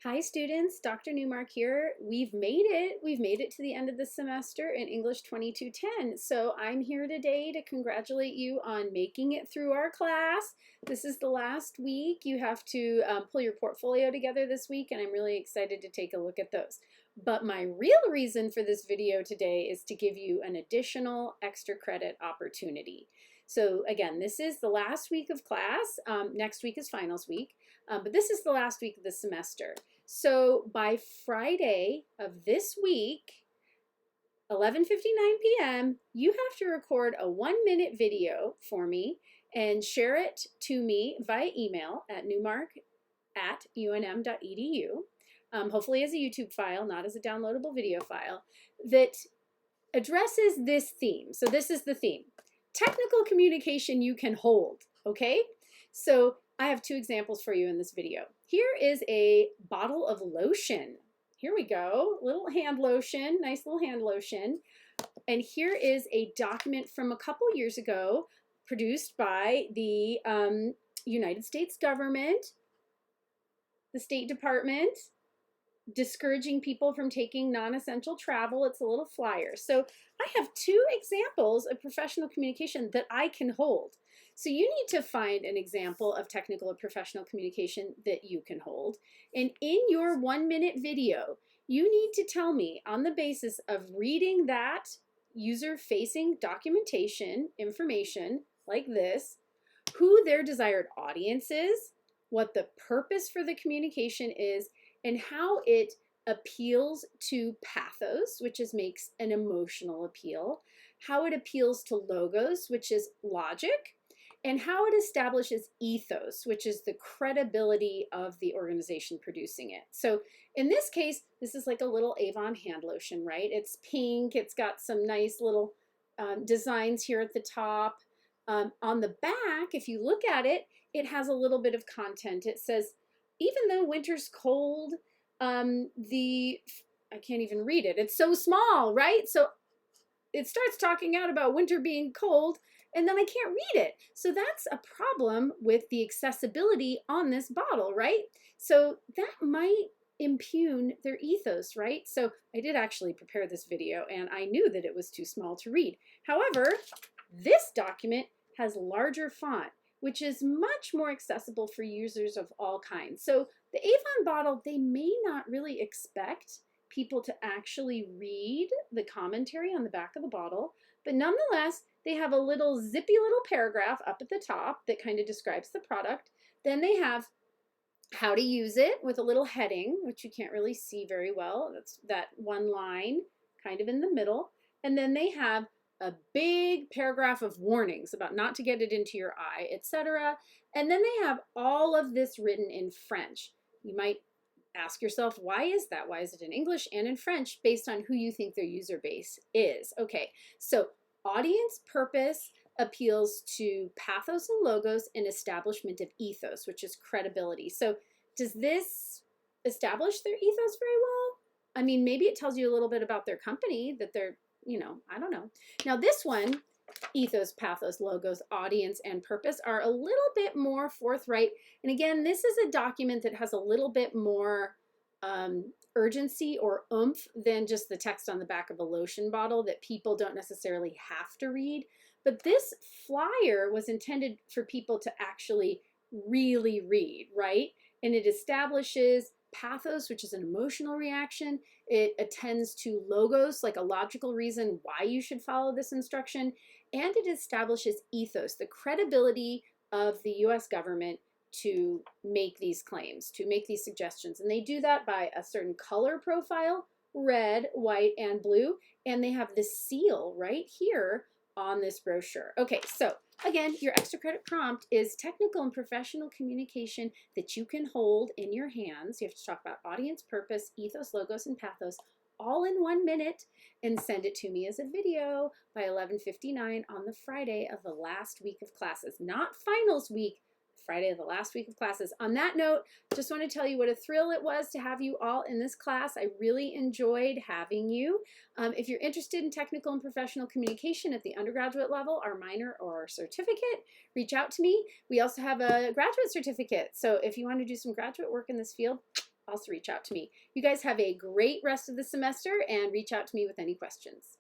Hi students, Dr. Newmark here. We've made it. We've made it to the end of the semester in English 2210. So I'm here today to congratulate you on making it through our class. This is the last week. You have to pull your portfolio together this week, and I'm really excited to take a look at those. But my real reason for this video today is to give you an additional extra credit opportunity. So again, this is the last week of class. Next week is finals week, but this is the last week of the semester. So by Friday of this week, 11:59 p.m., you have to record a 1-minute video for me and share it to me via email at newmark@unm.edu, hopefully as a YouTube file, not as a downloadable video file, that addresses this theme. So this is the theme. Technical communication you can hold, okay? So I have two examples for you in this video. Here is a bottle of lotion. Here we go, little hand lotion, nice little hand lotion. And here is a document from a couple years ago produced by the United States government, the State Department, discouraging people from taking non-essential travel. It's a little flyer. So I have two examples of professional communication that I can hold. So you need to find an example of technical or professional communication that you can hold. And in your 1-minute video, you need to tell me, on the basis of reading that user-facing documentation information like this, who their desired audience is, what the purpose for the communication is, and how it appeals to pathos, which makes an emotional appeal, how it appeals to logos, which is logic, and how it establishes ethos, which is the credibility of the organization producing it. So in this case, this is like a little Avon hand lotion, right? It's pink, it's got some nice little designs here at the top. On the back, if you look at it, it has a little bit of content. It says, even though winter's cold, I can't even read it. It's so small, right? So it starts talking out about winter being cold, and then I can't read it. So that's a problem with the accessibility on this bottle, right? So that might impugn their ethos, right? So I did actually prepare this video, and I knew that it was too small to read. However, this document has larger font, which is much more accessible for users of all kinds. So the Avon bottle, they may not really expect people to actually read the commentary on the back of the bottle, but nonetheless, they have a little zippy little paragraph up at the top that kind of describes the product. Then they have how to use it with a little heading, which you can't really see very well. That's that one line kind of in the middle. And then they have a big paragraph of warnings about not to get it into your eye, etc. And then they have all of this written in French. You might ask yourself, why is that? Why is it in English and in French based on who you think their user base is? Okay, so audience purpose appeals to pathos and logos and establishment of ethos, which is credibility. So does this establish their ethos very well? I mean, maybe it tells you a little bit about their company, that they're, I don't know. Now this one, ethos, pathos, logos, audience, and purpose are a little bit more forthright. And again, this is a document that has a little bit more urgency or oomph than just the text on the back of a lotion bottle that people don't necessarily have to read. But this flyer was intended for people to actually really read, right? And it establishes pathos, which is an emotional reaction. It attends to logos, like a logical reason why you should follow this instruction. And it establishes ethos, the credibility of the US government to make these claims, to make these suggestions. And they do that by a certain color profile, red, white, and blue. And they have this seal right here on this brochure. Okay, so again, your extra credit prompt is technical and professional communication that you can hold in your hands. You have to talk about audience, purpose, ethos, logos, and pathos all in 1 minute and send it to me as a video by 11:59 on the Friday of the last week of classes, not finals week, Friday of the last week of classes. On that note, just want to tell you what a thrill it was to have you all in this class. I really enjoyed having you. If you're interested in technical and professional communication at the undergraduate level, our minor or our certificate, reach out to me. We also have a graduate certificate. So if you want to do some graduate work in this field, also reach out to me. You guys have a great rest of the semester and reach out to me with any questions.